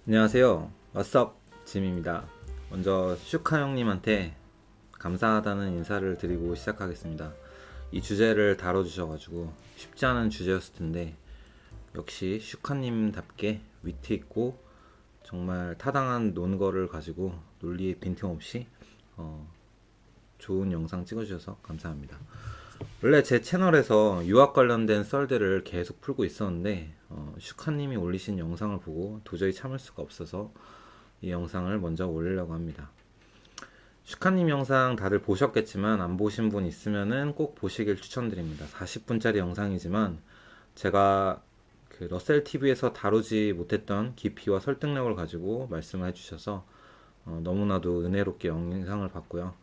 안녕하세요. 왓썹 짐입니다. 먼저 슈카 형님한테 감사하다는 인사를 드리고 시작하겠습니다. 이 주제를 다뤄주셔가지고 쉽지 않은 주제였을 텐데 역시 슈카님답게 위트 있고 정말 타당한 논거를 가지고 논리에 빈틈없이 좋은 영상 찍어주셔서 감사합니다. 원래 제 채널에서 유학 관련된 썰들을 계속 풀고 있었는데 슈카님이 올리신 영상을 보고 도저히 참을 수가 없어서 이 영상을 먼저 올리려고 합니다. 슈카님 영상 다들 보셨겠지만 안 보신 분 있으면은 꼭 보시길 추천드립니다. 40분짜리 영상이지만 제가 그 러셀 TV에서 다루지 못했던 깊이와 설득력을 가지고 말씀을 해주셔서 너무나도 은혜롭게 영상을 봤고요.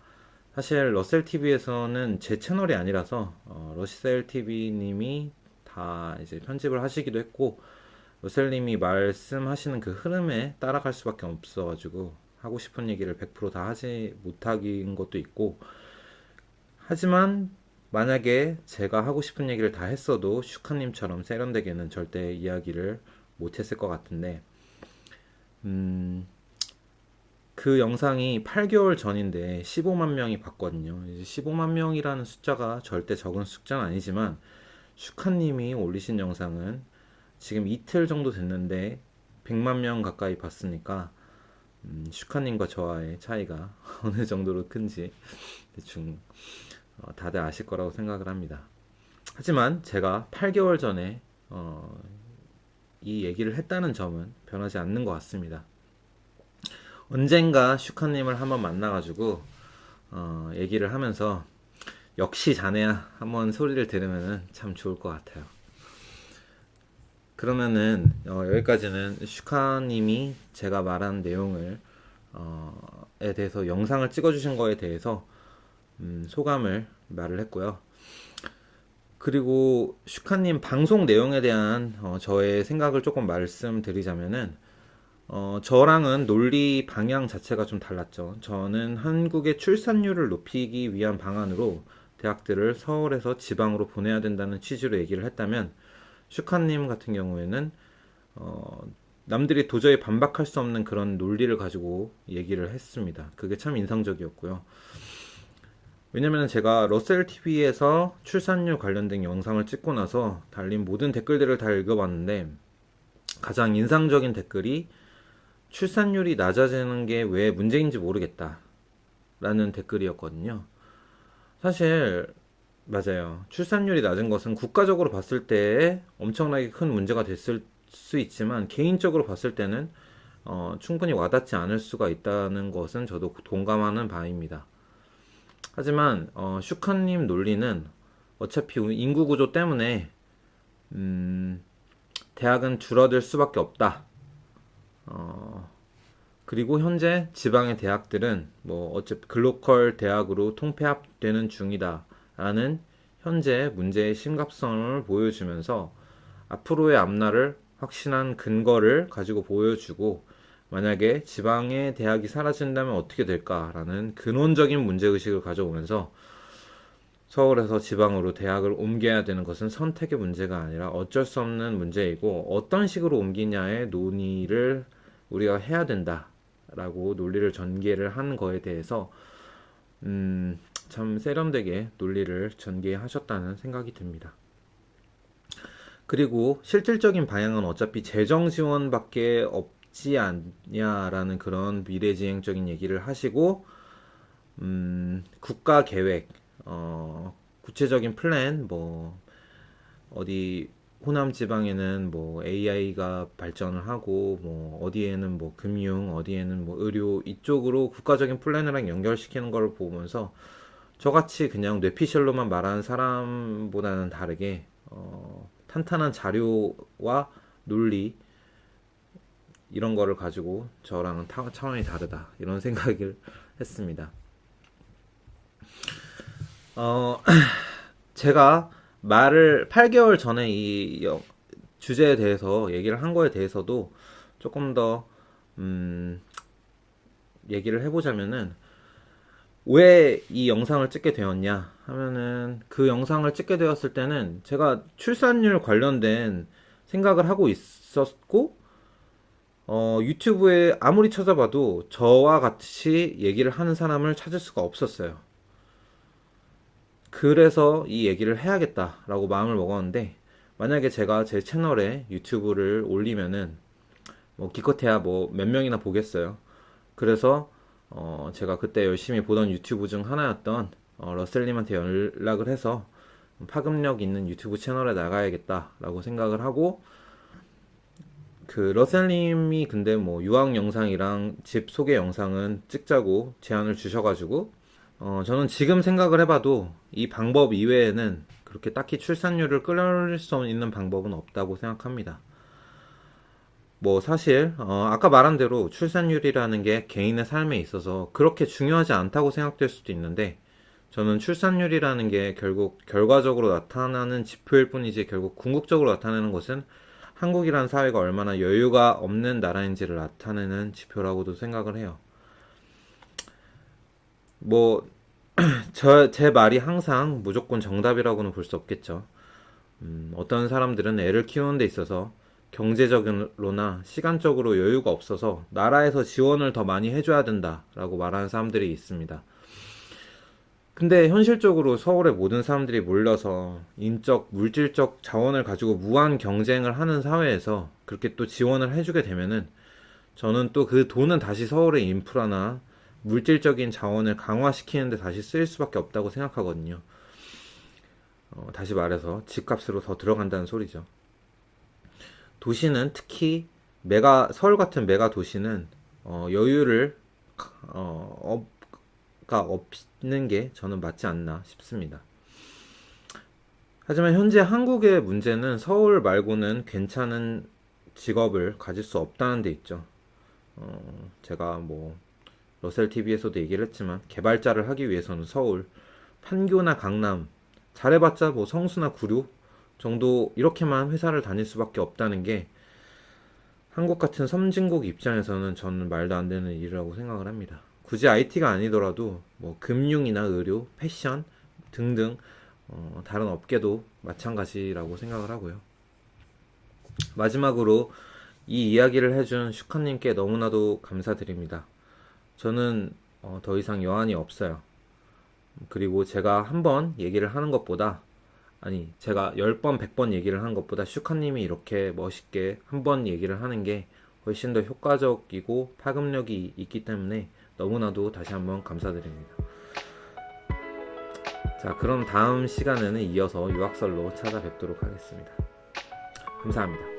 사실 러셀 TV에서는 제 채널이 아니라서 러셀 TV님이 다 이제 편집을 하시기도 했고 러셀님이 말씀하시는 그 흐름에 따라갈 수밖에 없어가지고 하고 싶은 얘기를 100%다 하지 못하긴 것도 있고, 하지만 만약에 제가 하고 싶은 얘기를 다 했어도 슈카님처럼 세련되게는 절대 이야기를 못했을 것 같은데 그 영상이 8개월 전인데 15만 명이 봤거든요. 이제 15만 명이라는 숫자가 절대 적은 숫자는 아니지만 슈카님이 올리신 영상은 지금 이틀 정도 됐는데 100만 명 가까이 봤으니까 슈카님과 저와의 차이가 어느 정도로 큰지 대충 다들 아실 거라고 생각을 합니다. 하지만 제가 8개월 전에 이 얘기를 했다는 점은 변하지 않는 것 같습니다. 언젠가 슈카님을 한번 만나가지고 얘기를 하면서 역시 자네야 한번 소리를 들으면 참 좋을 것 같아요. 그러면은 여기까지는 슈카님이 제가 말한 내용을 에 대해서 영상을 찍어주신 거에 대해서 소감을 말을 했고요. 그리고 슈카님 방송 내용에 대한 저의 생각을 조금 말씀드리자면은 저랑은 논리 방향 자체가 좀 달랐죠. 저는 한국의 출산율을 높이기 위한 방안으로 대학들을 서울에서 지방으로 보내야 된다는 취지로 얘기를 했다면 슈카님 같은 경우에는 남들이 도저히 반박할 수 없는 그런 논리를 가지고 얘기를 했습니다. 그게 참 인상적이었고요. 왜냐면 제가 러셀 TV에서 출산율 관련된 영상을 찍고 나서 달린 모든 댓글들을 다 읽어봤는데 가장 인상적인 댓글이 출산율이 낮아지는 게 왜 문제인지 모르겠다 라는 댓글이었거든요. 사실 맞아요. 출산율이 낮은 것은 국가적으로 봤을 때 엄청나게 큰 문제가 됐을 수 있지만 개인적으로 봤을 때는 충분히 와닿지 않을 수가 있다는 것은 저도 동감하는 바입니다. 하지만 슈카님 논리는 어차피 인구 구조 때문에 대학은 줄어들 수밖에 없다. 그리고 현재 지방의 대학들은 어차피 글로컬 대학으로 통폐합되는 중이다 라는 현재 문제의 심각성을 보여주면서 앞으로의 앞날을 확신한 근거를 가지고 보여주고, 만약에 지방의 대학이 사라진다면 어떻게 될까라는 근원적인 문제의식을 가져오면서 서울에서 지방으로 대학을 옮겨야 되는 것은 선택의 문제가 아니라 어쩔 수 없는 문제이고 어떤 식으로 옮기냐의 논의를 우리가 해야 된다라고 논리를 전개를 한 거에 대해서 참 세련되게 논리를 전개하셨다는 생각이 듭니다. 그리고 실질적인 방향은 어차피 재정 지원밖에 없지 않냐라는 그런 미래지향적인 얘기를 하시고 국가 계획, 구체적인 플랜, 어디 호남 지방에는 AI가 발전을 하고 어디에는 금융, 어디에는 의료 이쪽으로 국가적인 플랜이랑 연결시키는 걸 보면서 저같이 그냥 뇌피셜로만 말하는 사람보다는 다르게 탄탄한 자료와 논리 이런 거를 가지고 저랑은 차원이 다르다 이런 생각을 했습니다. 제가 말을 8개월 전에 이 주제에 대해서 얘기를 한 거에 대해서도 조금 더 얘기를 해보자면은 왜 이 영상을 찍게 되었냐 하면은 그 영상을 찍게 되었을 때는 제가 출산율 관련된 생각을 하고 있었고 유튜브에 아무리 찾아봐도 저와 같이 얘기를 하는 사람을 찾을 수가 없었어요. 그래서 이 얘기를 해야겠다라고 마음을 먹었는데, 만약에 제가 제 채널에 유튜브를 올리면은 뭐 기껏해야 뭐 몇 명이나 보겠어요. 그래서 제가 그때 열심히 보던 유튜브 중 하나였던 러셀님한테 연락을 해서 파급력 있는 유튜브 채널에 나가야겠다라고 생각을 하고, 그 러셀님이 근데 뭐 유학 영상이랑 집 소개 영상은 찍자고 제안을 주셔가지고, 저는 지금 생각을 해봐도 이 방법 이외에는 그렇게 딱히 출산율을 끌어올릴 수 있는 방법은 없다고 생각합니다. 뭐 사실 아까 말한 대로 출산율이라는 게 개인의 삶에 있어서 그렇게 중요하지 않다고 생각될 수도 있는데, 저는 출산율이라는 게 결국 결과적으로 나타나는 지표일 뿐이지 결국 궁극적으로 나타내는 것은 한국이라는 사회가 얼마나 여유가 없는 나라인지를 나타내는 지표라고도 생각을 해요. 뭐 제 말이 항상 무조건 정답이라고는 볼 수 없겠죠. 어떤 사람들은 애를 키우는 데 있어서 경제적으로나 시간적으로 여유가 없어서 나라에서 지원을 더 많이 해줘야 된다라고 말하는 사람들이 있습니다. 근데 현실적으로 서울의 모든 사람들이 몰려서 인적, 물질적 자원을 가지고 무한 경쟁을 하는 사회에서 그렇게 또 지원을 해주게 되면은, 저는 또 그 돈은 다시 서울의 인프라나 물질적인 자원을 강화시키는데 다시 쓰일 수밖에 없다고 생각하거든요. 다시 말해서 집값으로 더 들어간다는 소리죠. 도시는 특히 서울 같은 메가 도시는 여유를 없는 게 저는 맞지 않나 싶습니다. 하지만 현재 한국의 문제는 서울 말고는 괜찮은 직업을 가질 수 없다는 데 있죠. 제가 뭐 러셀 TV에서도 얘기를 했지만, 개발자를 하기 위해서는 서울, 판교나 강남, 잘해봤자 뭐 성수나 구류 정도 이렇게만 회사를 다닐 수밖에 없다는 게 한국 같은 선진국 입장에서는 저는 말도 안 되는 일이라고 생각을 합니다. 굳이 IT가 아니더라도 뭐 금융이나 의료, 패션 등등 다른 업계도 마찬가지라고 생각을 하고요. 마지막으로 이 이야기를 해준 슈카님께 너무나도 감사드립니다. 저는 더 이상 여한이 없어요. 그리고 제가 한 번 얘기를 하는 것보다, 아니 제가 10번, 100번 얘기를 하는 것보다 슈카님이 이렇게 멋있게 한 번 얘기를 하는 게 훨씬 더 효과적이고 파급력이 있기 때문에 너무나도 다시 한번 감사드립니다. 자, 그럼 다음 시간에는 이어서 유학설로 찾아뵙도록 하겠습니다. 감사합니다.